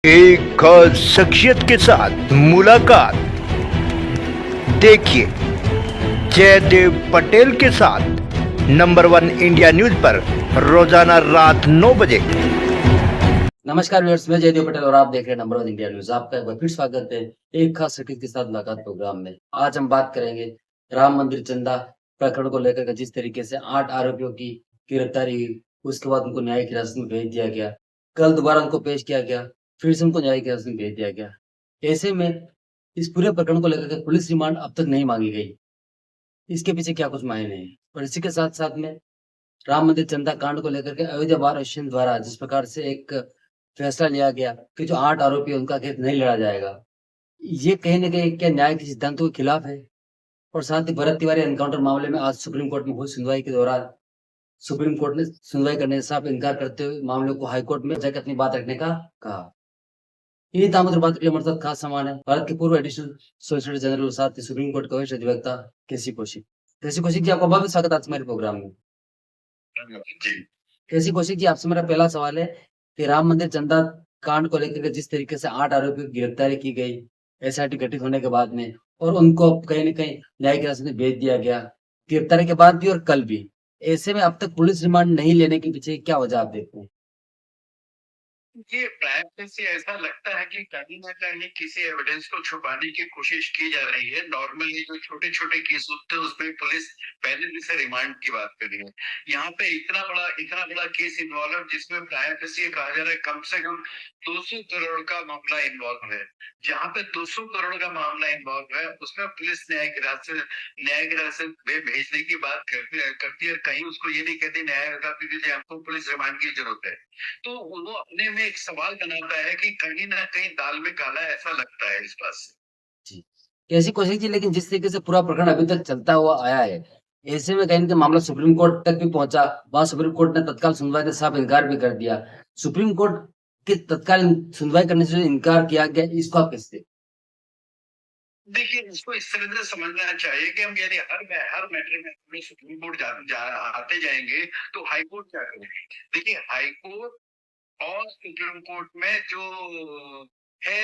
एक खास शख्सियत के साथ मुलाकात। देखिए जयदेव पटेल के साथ नंबर 1 इंडिया न्यूज पर रोजाना रात 9 बजे। नमस्कार व्यूअर्स, मैं जयदेव पटेल और आप देख रहे हैं नंबर 1 इंडिया न्यूज। आपका एक बार फिर स्वागत है एक खास शख्सियत के साथ मुलाकात प्रोग्राम में। आज हम बात करेंगे राम मंदिर चंदा प्रकरण को लेकर के। जिस तरीके से 8 आरोपियों की गिरफ्तारी हुई, उसके बाद उनको न्यायिक हिरासत में भेज दिया गया। कल दोबारा उनको पेश किया गया, फिर से उनको न्यायिक हिरासत में भेज दिया गया। ऐसे में इस पूरे प्रकरण को लेकर के पुलिस रिमांड अब तक नहीं मांगी गई। इसके पीछे क्या कुछ मायने हैं? और इसी के साथ साथ में राम मंदिर चंदा कांड को लेकर के अयोध्या बार एसोसिएशन द्वारा जिस प्रकार से एक फैसला लिया गया कि जो 8 आरोपी हैं उनका केस नहीं लड़ा जाएगा। ये कहीं न कहीं क्या न्याय के सिद्धांतों के खिलाफ है? और साथ ही भरत तिवारी एनकाउंटर मामले में आज सुप्रीम कोर्ट में हुई सुनवाई के दौरान सुप्रीम कोर्ट ने सुनवाई करने से साफ इनकार करते हुए मामले को हाई कोर्ट में जाकर अपनी बात रखने का कहा। इन्हीं दामोदर बात के लिए हमारे साथ खास सामान है भारत के पूर्व एडिशनल सॉलिसिटर जनरल और साथ ही सुप्रीम कोर्ट के वरिष्ठ अधिवक्ता केसी कौशिक। केसी कौशिक जी, आपका बहुत स्वागत है आज हमारे प्रोग्राम में। जी। केसी कौशिक जी, आपसे मेरा पहला सवाल है कि राम मंदिर चंदा कांड को लेकर के जिस तरीके से 8 आरोपियों की गिरफ्तारी की गई, एसआईटी गठित होने के बाद में, और उनको अब कहीं न कहीं न्यायिक हिरासत में भेज दिया गया, गिरफ्तारी के बाद भी और कल भी। ऐसे में अब तक पुलिस रिमांड नहीं लेने के पीछे क्या वजह आप देखते हैं? ये प्राइम से ऐसा लगता है कि कहीं न कहीं किसी एविडेंस को छुपाने की कोशिश की जा रही है। नॉर्मली जो छोटे-छोटे केस होते हैं उसमें पुलिस पहले भी से रिमांड की बात कर रही है। यहाँ पे इतना बड़ा केस इन्वॉल्व है जिसमें प्राइम से कहा जा रहा है कम से कम 200 करोड़ का मामला इन्वॉल्व है। जहाँ पे 200 करोड़ का मामला इन्वॉल्व है उसमें पुलिस न्यायिक हिरासत में भेजने की बात करती है। कहीं उसको ये नहीं कहती न्यायिक हिरासत में भेजिए, हमको पुलिस रिमांड की जरूरत है। तो वो अपने में एक सवाल बनाता है कि कहीं न कहीं दाल में काला है, ऐसा लगता है इस बात से। जी। केसी कौशिक जी, लेकिन जिस तरीके से पूरा प्रकरण अभी तक चलता हुआ आया है, ऐसे में कहीं न कहीं मामला सुप्रीम कोर्ट तक भी पहुँचा। वहाँ सुप्रीम कोर्ट ने तत्काल सुनवाई से साफ इनकार भी कर दिया। सुप्रीम कोर्ट के तत्काल सुनवाई करने से जो इनकार किया गया, इसको आप कैसे देखते हैं? देखिए, इसको इस तरह से समझना चाहिए कि हम यदि हर मैटर में अपने सुप्रीम कोर्ट जा जा आते जाएँगे, तो हाई कोर्ट क्या करेगी? देखिए, हाई कोर्ट और सुप्रीम कोर्ट में जो है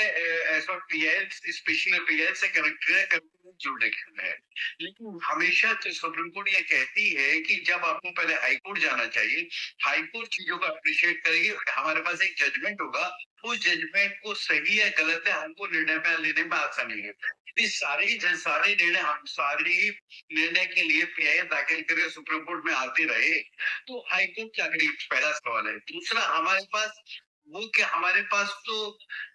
as a PL special PL से कनेक्टेड है, कनेक्टेड जुरिडिक्शन है। लेकिन हमेशा तो सुप्रीम कोर्ट ये कहती है कि जब आपको पहले हाई कोर्ट जाना चाहिए, हाई कोर्ट चीज़ों को एप्रिशिएट करेगी, हमारे पास एक जजमेंट होगा, उस जजमेंट को सही है, गलत है, हमको निर्णय लेने में आसानी है। यदि सारे निर्णय के लिए पीआई दाखिल करके सुप्रीम कोर्ट में आते रहे, तो हाई कोर्ट क्या करेगी? पहला सवाल है। दूसरा, हमारे पास तो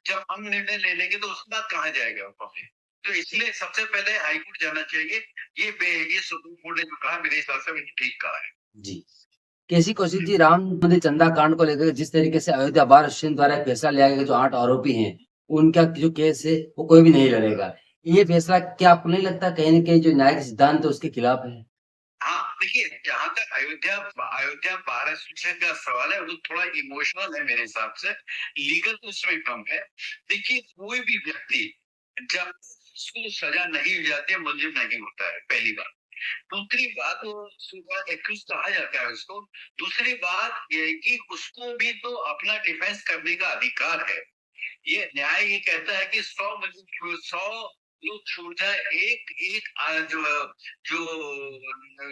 जब हम निर्णय ले लेंगे तो उसके बाद कहाँ जाएगा वो पब्लिक? तो इसलिए सबसे पहले हाई कोर्ट जाना चाहिए। ये सुप्रीम कोर्ट ने जो कहा मेरे हिसाब से मैंने ठीक कहा है। जी। केसी कौशिक जी, राम मंदिर चंदा कांड को लेकर जिस तरीके से अयोध्या बार एसोसिएशन द्वारा एक फैसला लिया गया कि जो 8 आरोपी हैं, उनका जो केस है वो कोई भी नहीं लड़ेगा। ये फैसला क्या आपको नहीं लगता कहीं न कहीं जो न्यायिक सिद्धांत है उसके खिलाफ है? हाँ, देखिए जहाँ तक अयोध्या बार एसोसिएशन का सवाल है, वो थोड़ा इमोशनल है मेरे हिसाब से, लीगल तो उसमें कम है। देखिए, कोई भी व्यक्ति जब उसको सजा नहीं हो जाती है, मुलजिम नहीं होता है, पहली बात। दूसरी बात, एक्यूज कहा जाता है उसको। दूसरी बात ये है कि उसको भी तो अपना डिफेंस करने का अधिकार है। ये न्याय ये कहता है कि 100 लोग छूट जाए, एक एक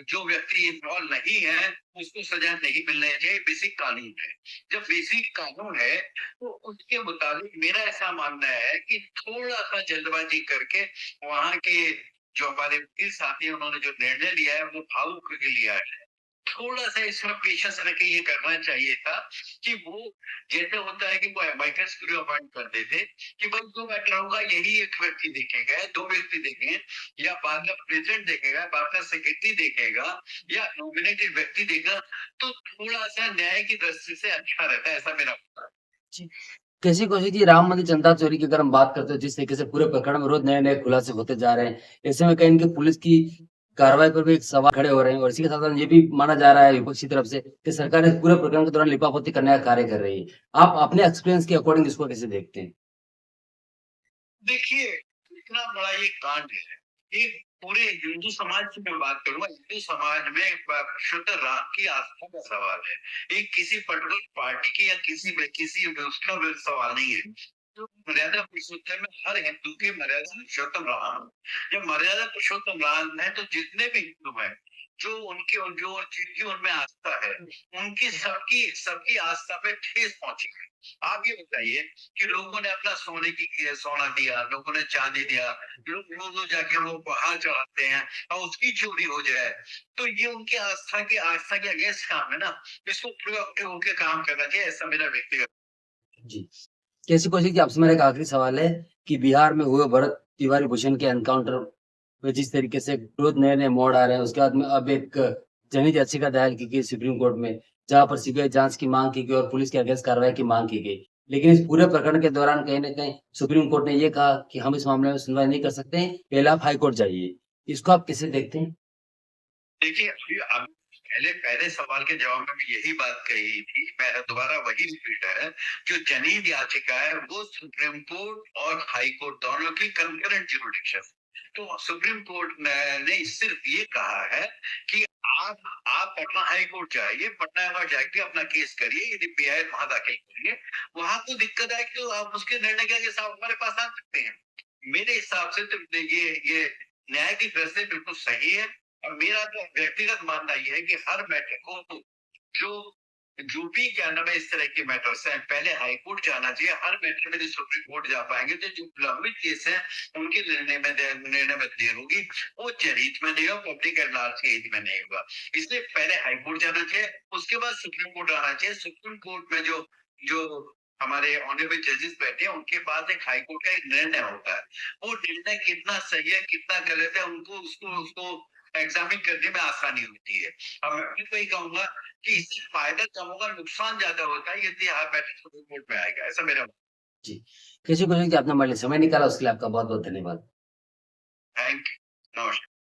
जो व्यक्ति इन्वॉल्व नहीं है उसको सजा नहीं मिलनी चाहिए, बेसिक कानून है। जब बेसिक कानून है तो उसके मुताबिक मेरा ऐसा मानना है कि थोड़ा सा जल्दबाजी करके वहां के जो हमारे वकील साथी हैं, उन्होंने जो निर्णय लिया है वो भावुक होकर लिया है। थोड़ा-सा इसमें पेशेंस रख के ये करना चाहिए था कि वो जैसे होता है कि वो एमाइकस क्यूरी अपॉइंट कर देते कि भाई जो मैटर होगा यही एक व्यक्ति देखेगा, 2 व्यक्ति देखेंगे, या बाद में प्रेसिडेंट देखेगा, बाद में सेक्रेटरी देखेगा, या नॉमिनेटेड व्यक्ति देखेगा, तो थोड़ा-सा न्याय की दृष्टि से अच्छा रहता है, ऐसा मेरा मानना है। जी। केसी कौशिक जी, राम मंदिर चंदा चोरी की अगर हम बात करते हैं, जिस तरीके से पूरे प्रकरण में रोज नए-नए खुलासे होते जा रहे हैं, ऐसे में कहीं न कहीं पुलिस की कार्रवाई पर भी एक सवाल खड़े हो रहे हैं और इसी के साथ-साथ ये भी माना जा रहा है विपक्ष की तरफ से कि सरकार इस पूरे प्रकरण के दौरान लिपापोती करने का कार्य कर रही है। आप अपने एक्सपीरियंस के अकॉर्डिंग इसको कैसे देखते हैं? देखिए, इतना बड़ा ये कांड है, ये पूरे हिंदू समाज की मैं बात करूँगा, हिंदू समाज में शुद्ध राम की आस्था का सवाल है। ये किसी पर्टिकुलर पार्टी की या किसी उसका सवाल नहीं है। जो मर्यादा पुरुषोत्तम में हर हिंदू की मर्यादा पुरुषोत्तम राम। जब मर्यादा पुरुषोत्तम राम है तो जितने भी हिंदू हैं, जो जिनकी उनमें आस्था है, उनकी सबकी सबकी आस्था पे ठेस पहुंची है। आप ये बताइए कि लोगों ने अपना सोना दिया, लोगों ने चांदी दिया, लोग रोज जाके वो उपहार चढ़ाते हैं और उसकी चोरी हो जाए, तो ये उनकी आस्था के अगेंस्ट काम है ना। इसको प्रोएक्टिव होकर काम करना चाहिए, ऐसा मेरा व्यक्तिगत। जी। कैसी कोशिश की आपसे मेरा एक आखिरी सवाल है कि बिहार में हुए भरत तिवारी भूषण के एनकाउंटर में जिस तरीके से रोज नए-नए मोड़ आ रहे हैं, उसके बाद में अब एक जनहित याचिका दायर की गई सुप्रीम कोर्ट में, जहाँ पर सीबीआई जाँच की माँग की गई और पुलिस के अगेंस्ट कार्रवाई की माँग की गई। लेकिन इस पूरे प्रकरण के दौरान कहीं न कहीं सुप्रीम कोर्ट ने ये कहा कि हम इस मामले में सुनवाई नहीं कर सकते हैं, पहले आप हाई कोर्ट जाइए। इसको आप कैसे देखते हैं? देखिए, अभी पहले पहले सवाल के जवाब में भी यही बात कही थी, मैं दोबारा वही रिपीट है, जो जनहित याचिका है वो सुप्रीम कोर्ट और हाई कोर्ट दोनों की कंकरेंट ज्यूरिडिक्शन। तो सुप्रीम कोर्ट ने सिर्फ ये कहा है कि आप पटना हाई कोर्ट जाइए, पटना हाई कोर्ट जाके अपना केस करिए, यदि पीआईएल वहां दाखिल करिए, वहां को दिक्कत आए तो आप उसके निर्णय के साथ हमारे पास आ सकते हैं। मेरे हिसाब से तो ये न्याय की दृष्टि बिल्कुल सही है। और मेरा तो व्यक्तिगत मानना ये है कि हर मैटर को जो जो भी क्या नाम है इस तरह के मैटर्स हैं, पहले हाई कोर्ट जाना चाहिए। हर मैटर में यदि सुप्रीम कोर्ट जा पाएंगे तो जो लंबित केस हैं उनके निर्णय में देर होगी, वो जनहित में नहीं होगा, पब्लिक एट लार्ज के हित में नहीं होगा। इसलिए पहले हाई कोर्ट जाना चाहिए, उसके बाद सुप्रीम कोर्ट आना चाहिए। सुप्रीम कोर्ट में जो जो हमारे ऑनरेबल जजेस बैठे हैं, उनके पास एक हाई कोर्ट का एक निर्णय होता है। वो निर्णय कितना सही है कितना गलत है, उनको उसको उसको एग्जामिन करने में आसानी होती है। और मैं भी वही कहूंगा कि इससे फायदा कम होगा, नुकसान ज्यादा होता है यदि हर मैटर सुप्रीम कोर्ट में आएगा, ऐसा मेरा। जी। कैसी कोशिश की आपने हमारे लिए समय निकाला, उसके लिए आपका बहुत-बहुत धन्यवाद। थैंक यू, नमस्कार।